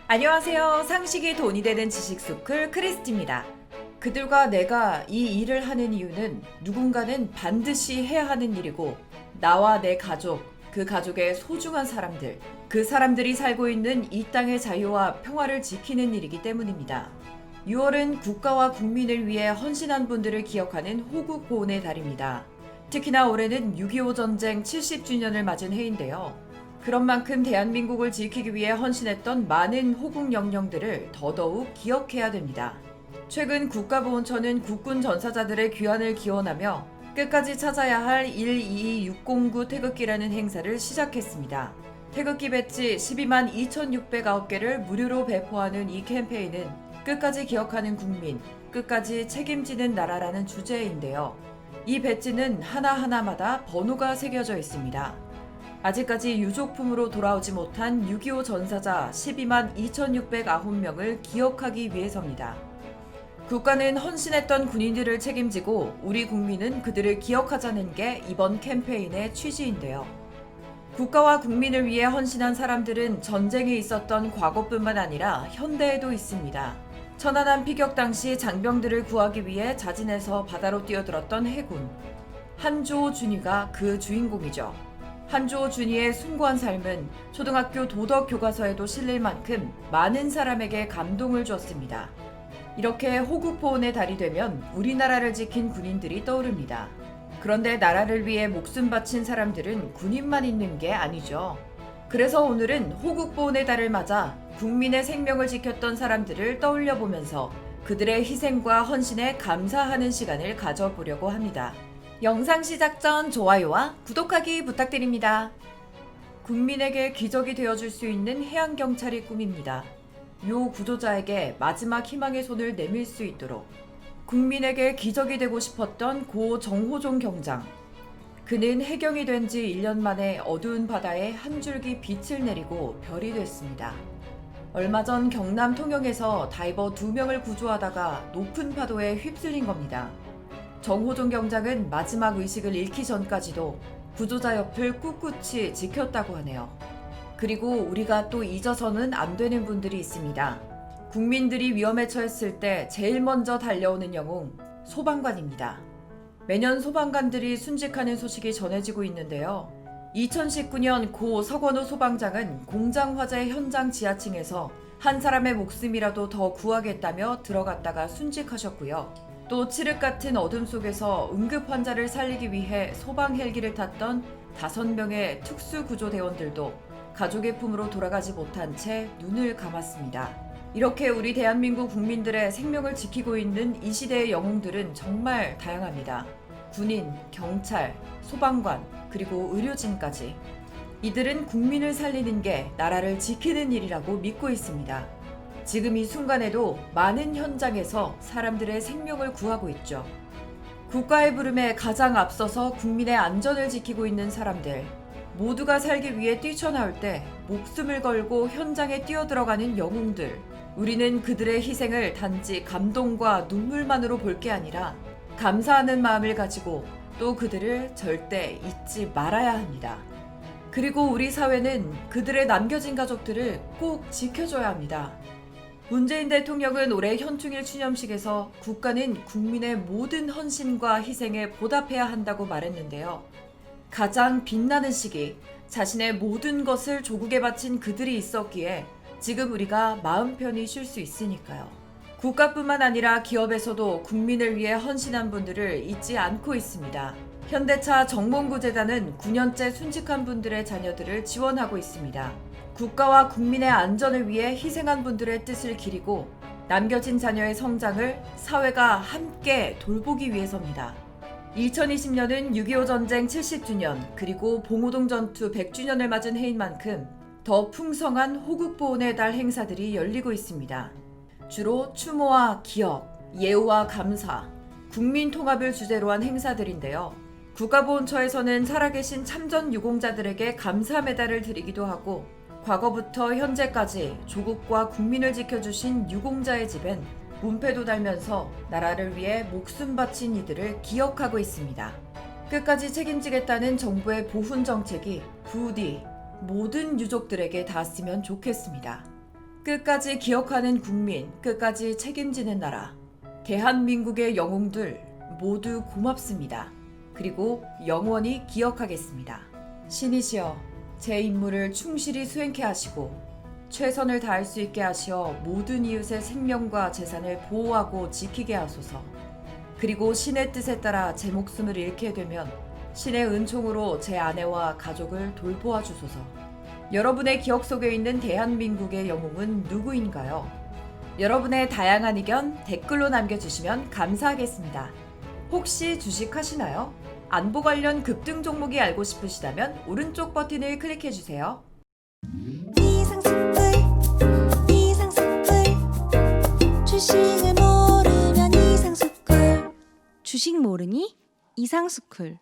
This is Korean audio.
안녕하세요. 상식이 돈이 되는 지식소클 크리스티입니다. 그들과 내가 이 일을 하는 이유는 누군가는 반드시 해야 하는 일이고 나와 내 가족, 그 가족의 소중한 사람들, 그 사람들이 살고 있는 이 땅의 자유와 평화를 지키는 일이기 때문입니다. 6월은 국가와 국민을 위해 헌신한 분들을 기억하는 호국보훈의 달입니다. 특히나 올해는 6.25 전쟁 70주년을 맞은 해인데요. 그런 만큼 대한민국을 지키기 위해 헌신했던 많은 호국 영령들을 더더욱 기억해야 됩니다. 최근 국가보훈처는 국군 전사자들의 귀환을 기원하며 끝까지 찾아야 할 122609 태극기라는 행사를 시작했습니다. 태극기 배지 12만 2,609개를 무료로 배포하는 이 캠페인은 끝까지 기억하는 국민, 끝까지 책임지는 나라라는 주제인데요. 이 배지는 하나하나마다 번호가 새겨져 있습니다. 아직까지 유족품으로 돌아오지 못한 6.25 전사자 12만 2,609명을 기억하기 위해서입니다. 국가는 헌신했던 군인들을 책임지고 우리 국민은 그들을 기억하자는 게 이번 캠페인의 취지인데요. 국가와 국민을 위해 헌신한 사람들은 전쟁에 있었던 과거뿐만 아니라 현대에도 있습니다. 천안함 피격 당시 장병들을 구하기 위해 자진해서 바다로 뛰어들었던 해군. 한주호 준이가 그 주인공이죠. 한주호 준이의 숭고한 삶은 초등학교 도덕 교과서에도 실릴 만큼 많은 사람에게 감동을 주었습니다. 이렇게 호국보훈의 달이 되면 우리나라를 지킨 군인들이 떠오릅니다. 그런데 나라를 위해 목숨 바친 사람들은 군인만 있는 게 아니죠. 그래서 오늘은 호국보훈의 달을 맞아 국민의 생명을 지켰던 사람들을 떠올려 보면서 그들의 희생과 헌신에 감사하는 시간을 가져보려고 합니다. 영상 시작 전 좋아요와 구독하기 부탁드립니다. 국민에게 기적이 되어줄 수 있는 해양경찰이 꿈입니다. 요 구조자에게 마지막 희망의 손을 내밀 수 있도록 국민에게 기적이 되고 싶었던 고 정호종 경장. 그는 해경이 된 지 1년 만에 어두운 바다에 한 줄기 빛을 내리고 별이 됐습니다. 얼마 전 경남 통영에서 다이버 2명을 구조하다가 높은 파도에 휩쓸린 겁니다. 정호종 경장은 마지막 의식을 잃기 전까지도 구조자 옆을 꿋꿋이 지켰다고 하네요. 그리고 우리가 또 잊어서는 안 되는 분들이 있습니다. 국민들이 위험에 처했을 때 제일 먼저 달려오는 영웅, 소방관입니다. 매년 소방관들이 순직하는 소식이 전해지고 있는데요. 2019년 고 서건우 소방장은 공장 화재 현장 지하층에서 한 사람의 목숨이라도 더 구하겠다며 들어갔다가 순직하셨고요. 또 칠흑 같은 어둠 속에서 응급 환자를 살리기 위해 소방 헬기를 탔던 5명의 특수구조대원들도 가족의 품으로 돌아가지 못한 채 눈을 감았습니다. 이렇게 우리 대한민국 국민들의 생명을 지키고 있는 이 시대의 영웅들은 정말 다양합니다. 군인, 경찰, 소방관, 그리고 의료진까지. 이들은 국민을 살리는 게 나라를 지키는 일이라고 믿고 있습니다. 지금 이 순간에도 많은 현장에서 사람들의 생명을 구하고 있죠. 국가의 부름에 가장 앞서서 국민의 안전을 지키고 있는 사람들. 모두가 살기 위해 뛰쳐나올 때 목숨을 걸고 현장에 뛰어들어가는 영웅들. 우리는 그들의 희생을 단지 감동과 눈물만으로 볼 게 아니라 감사하는 마음을 가지고 또 그들을 절대 잊지 말아야 합니다. 그리고 우리 사회는 그들의 남겨진 가족들을 꼭 지켜줘야 합니다. 문재인 대통령은 올해 현충일 추념식에서 국가는 국민의 모든 헌신과 희생에 보답해야 한다고 말했는데요. 가장 빛나는 시기, 자신의 모든 것을 조국에 바친 그들이 있었기에 지금 우리가 마음 편히 쉴 수 있으니까요. 국가뿐만 아니라 기업에서도 국민을 위해 헌신한 분들을 잊지 않고 있습니다. 현대차 정몽구재단은 9년째 순직한 분들의 자녀들을 지원하고 있습니다. 국가와 국민의 안전을 위해 희생한 분들의 뜻을 기리고 남겨진 자녀의 성장을 사회가 함께 돌보기 위해서입니다. 2020년은 6.25 전쟁 70주년 그리고 봉오동 전투 100주년을 맞은 해인 만큼 더 풍성한 호국보훈의 달 행사들이 열리고 있습니다. 주로 추모와 기억, 예우와 감사, 국민 통합을 주제로 한 행사들인데요. 국가보훈처에서는 살아계신 참전 유공자들에게 감사 메달을 드리기도 하고 과거부터 현재까지 조국과 국민을 지켜주신 유공자의 집엔 문패도 달면서 나라를 위해 목숨 바친 이들을 기억하고 있습니다. 끝까지 책임지겠다는 정부의 보훈 정책이 부디 모든 유족들에게 닿았으면 좋겠습니다. 끝까지 기억하는 국민, 끝까지 책임지는 나라. 대한민국의 영웅들 모두 고맙습니다. 그리고 영원히 기억하겠습니다. 신이시여, 제 임무를 충실히 수행케 하시고 최선을 다할 수 있게 하시어 모든 이웃의 생명과 재산을 보호하고 지키게 하소서. 그리고 신의 뜻에 따라 제 목숨을 잃게 되면 신의 은총으로 제 아내와 가족을 돌보아 주소서. 여러분의 기억 속에 있는 대한민국의 영웅은 누구인가요? 여러분의 다양한 의견 댓글로 남겨주시면 감사하겠습니다. 혹시 주식하시나요? 안보 관련 급등 종목이 알고 싶으시다면 오른쪽 버튼을 클릭해주세요. 이상스쿨 주식을 모르면 이상스쿨 주식 모르니 이상스쿨